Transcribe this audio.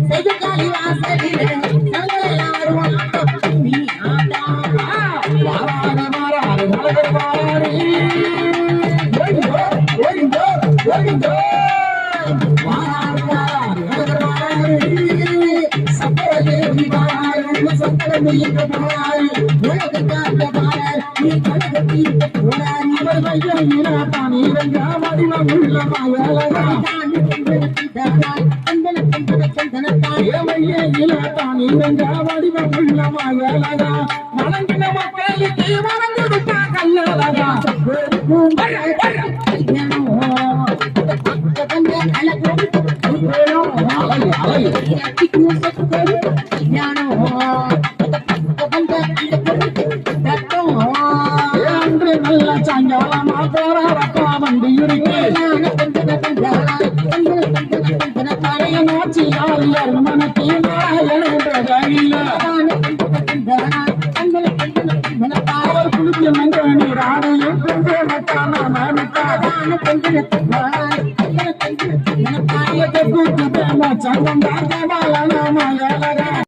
செய்துக்காலி வாசலிலே நாங்கள் எல்லாம் வருவோம் நீ ஆட்டா வாராத மாறாது மலர் வாரி வணங்கின மக்களுக்கு வணங்குதுக்கா கல்லழகா நல்ல சாயங்காலமா போராடப்பா வண்டி இருக்கு மனத்தி அவர் குளிக்க நீராடையும் சங்கம்